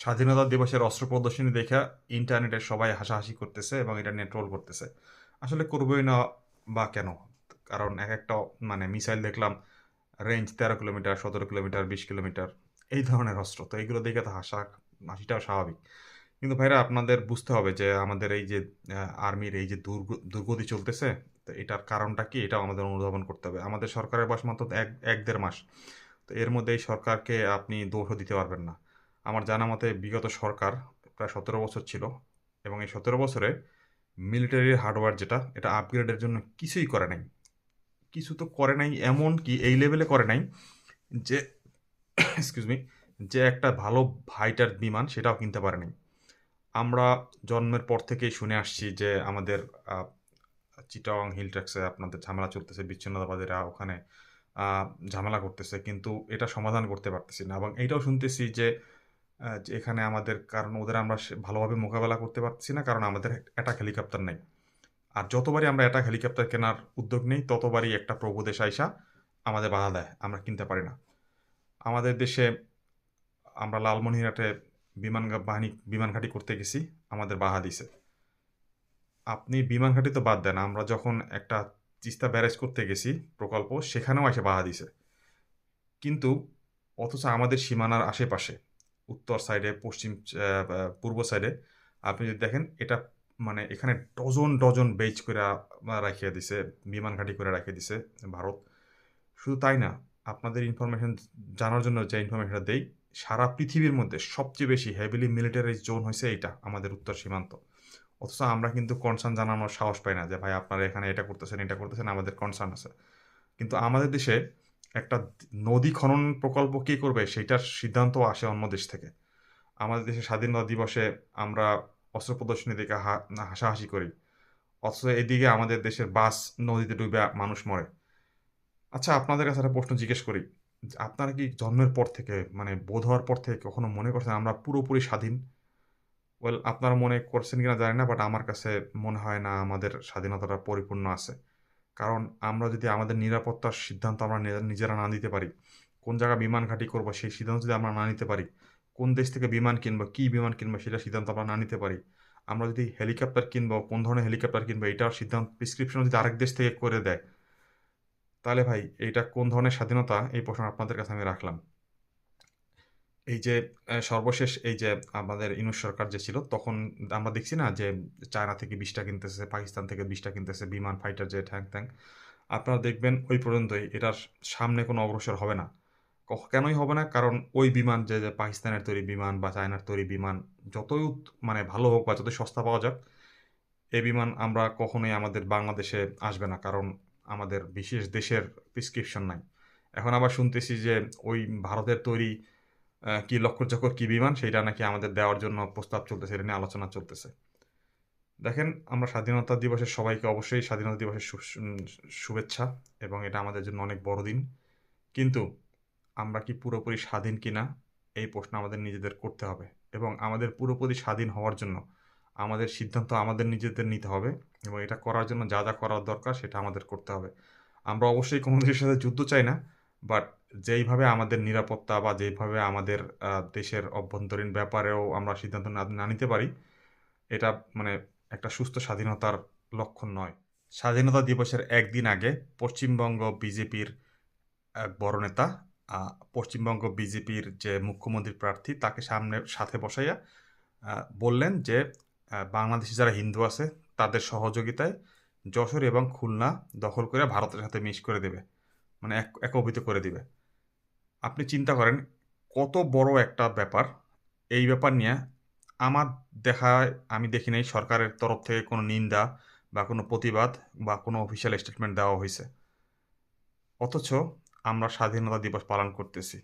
স্বাধীনতা দিবসের অস্ত্র প্রদর্শনী দেখে ইন্টারনেটে সবাই হাসাহাসি করতেছে এবং এটা নিয়ে ট্রোল করতেছে। আসলে করবোই না বা কেন? কারণ এক একটা মিসাইল দেখলাম রেঞ্জ ১৩ কিলোমিটার, ১৭ কিলোমিটার, ২০ কিলোমিটার এই ধরনের অস্ত্র। তো এগুলো দেখে তো হাসিটাও স্বাভাবিক। কিন্তু ভাইরা আপনাদের বুঝতে হবে যে আমাদের এই যে আর্মির এই যে দুর্গতি চলতেছে, তো এটার কারণটা কি? এটাও আমাদের অনুধাবন করতে হবে। আমাদের সরকারের বয়স মাত্র ১-১.৫ মাস। তো এর মধ্যে এই সরকারকে আপনি দোষও দিতে পারবেন না। আমার জানা মতে বিগত সরকার প্রায় ১৭ বছর ছিল এবং এই ১৭ বছরে মিলিটারির হার্ডওয়্যার যেটা, এটা আপগ্রেডের জন্য কিছুই করে নাই। কিছু তো করে নাই, এমনকি এই লেভেলে করে নাই যে এক্সকিউজ মি, যে একটা ভালো ফাইটার বিমান সেটাও কিনতে পারে নাই। আমরা জন্মের পর থেকেই শুনে আসছি যে আমাদের আ চিটাগং হিল ট্র্যাক্সে আপনাদের ঝামেলা চলতেছে, বিচ্ছিন্নতাবাদীরা ওখানে আ ঝামেলা করতেছে। কিন্তু এটা সমাধান করতে পারতেছি না এবং এইটাও শুনতেছি যে এখানে আমাদের কারণ ওদের আমরা ভালোভাবে মোকাবেলা করতে পারতেছি না কারণ আমাদের অ্যাটাক হেলিকপ্টার নাই। আর যতবারই আমরা অ্যাটাক হেলিকপ্টার কেনার উদ্যোগ নেই, ততবারই একটা প্রভুদেশ আইসা আমাদের বাধা দেয়। আমরা কিনতে পারি না। আমাদের দেশে আমরা লালমনিরহাটে বিমান ঘাঁটি করতে গেছি, আমাদের বাধা দিছে। আপনি বিমান ঘাঁটি তো বাদ দেন, আমরা যখন একটা তিস্তা ব্যারেজ করতে গেছি প্রকল্প, সেখানেও এসে বাধা দিছে। কিন্তু অথচ আমাদের সীমানার আশেপাশে উত্তর সাইডে, পূর্ব সাইডে আপনি যদি দেখেন এটা এখানে ডজন, ডজন বেইচ কইরা রাইখা দিছে, বিমান ঘাঁটি করে রাইখা দিছে ভারত। শুধু তাই না, আপনাদের ইনফরমেশন জানার জন্য যে ইনফরমেশনটা দেই, সারা পৃথিবীর মধ্যে সবচেয়ে বেশি হেভিলি মিলিটারাইজ জোন হইছে এইটা, আমাদের উত্তর সীমান্ত। অথচ আমরা কিন্তু কনসার্ন জানানোর সাহস পাই না যে, "ভাই আপনারা এখানে এটা করতেছেন, এটা করতেছেন, আমাদের কনসার্ন আছে।" কিন্তু আমাদের দেশে একটা নদী খনন প্রকল্প কে করবে সেইটার সিদ্ধান্তও আসে অন্য দেশ থেকে। আমাদের দেশে স্বাধীনতা দিবসে আমরা অস্ত্র প্রদর্শনী দেখে হাসাহাসি করি। অথচ এদিকে আমাদের দেশের বাস নদীতে ডুইবা মানুষ মরে। আচ্ছা, আপনাদের কাছে একটা প্রশ্ন জিজ্ঞেস করি। যে আপনারা কি জন্মের পর থেকে বোধ হওয়ার পর থেকে কখনো মনে করছেন আমরা পুরোপুরি স্বাধীন? ওয়েল, আপনারা মনে করছেন কিনা জানি না, বাট আমার কাছে মনে হয় না আমাদের স্বাধীনতাটা পরিপূর্ণ আছে। কারণ আমরা যদি আমাদের নিরাপত্তার সিদ্ধান্ত আমরা নিজেরা না নিতে পারি, কোন জায়গায় বিমান ঘাঁটি করব সেই সিদ্ধান্ত যদি আমরা না নিতে পারি, কোন দেশ থেকে বিমান কিনবো, কি বিমান কিনবো সেটার সিদ্ধান্ত আমরা না নিতে পারি, আমরা যদি হেলিকপ্টার কিনবো, কোন ধরনের হেলিকপ্টার কিনবো এটার সিদ্ধান্ত প্রেসক্রিপশন যদি আরেক দেশ থেকে করে দেয়, তাহলে ভাই এইটা কোন ধরনের স্বাধীনতা? এই প্রশ্ন আপনাদের কাছে আমি রাখলাম। এই যে সর্বশেষ এই যে আমাদের ইউনূস সরকার যে ছিল, তখন আমরা দেখছি না যে চায়না থেকে ২০ টা কিনতেছে, পাকিস্তান থেকে ২০ টা কিনতেছে বিমান, ফাইটার জেট, হ্যাং-ত্যাং। আপনারা দেখবেন ওই পর্যন্তই। এটার সামনে কোনো অগ্রসর হবে না। কেনই হবে না? কারণ ওই বিমান যে পাকিস্তানের তৈরি বিমান বা চায়নার তৈরি বিমান যতই ভালো হোক বা যতই সস্তা পাওয়া যাক, এই বিমান আমরা কখনোই আমাদের বাংলাদেশে আসবে না। কারণ আমাদের বিশেষ দেশের প্রেসক্রিপশন নাই। এখন আবার শুনতেছি যে ওই ভারতের তৈরি কি লক্কর-চক্কর কি বিমান সেইটা নাকি আমাদের দেওয়ার জন্য প্রস্তাব চলতেছে, এটা নিয়ে আলোচনা চলতেছে। দেখেন, আমরা স্বাধীনতা দিবসের সবাইকে অবশ্যই স্বাধীনতা দিবসের শুভেচ্ছা এবং এটা আমাদের জন্য অনেক বড় দিন। কিন্তু আমরা কি পুরোপুরি স্বাধীন কিনা? এই প্রশ্ন আমাদের নিজেদের করতে হবে এবং আমাদের পুরোপুরি স্বাধীন হওয়ার জন্য আমাদের সিদ্ধান্ত আমাদের নিজেদের নিতে হবে এবং এটা করার জন্য যা, যা করার দরকার সেটা আমাদের করতে হবে। আমরা অবশ্যই কোনো দেশের সাথে যুদ্ধ চাই না। বাট যেইভাবে আমাদের নিরাপত্তা বা যেইভাবে আমাদের দেশের অভ্যন্তরীণ ব্যাপারেও আমরা সিদ্ধান্ত না নিতে পারি, এটা মানে একটা সুস্থ স্বাধীনতার লক্ষণ নয়। স্বাধীনতা দিবসের একদিন আগে পশ্চিমবঙ্গ বিজেপির এক বড় নেতা আ পশ্চিমবঙ্গ বিজেপির যে মুখ্যমন্ত্রী প্রার্থী তাকে সাথে বসাইয়া আ বললেন যে বাংলাদেশে যারা হিন্দু আছে তাদের সহযোগিতায় যশোর এবং খুলনা দখল করে ভারতের সাথে মিশ করে দেবে। একীভূত করে দিবে। আপনি চিন্তা করেন কত বড় একটা ব্যাপার। এই ব্যাপার নিয়ে আমার আমি দেখি নাই সরকারের তরফ থেকে কোনো নিন্দা বা কোনো প্রতিবাদ বা কোনো অফিসিয়াল স্টেটমেন্ট দেওয়া হইছে। অথচ আমরা স্বাধীনতা দিবস পালন করতেছি।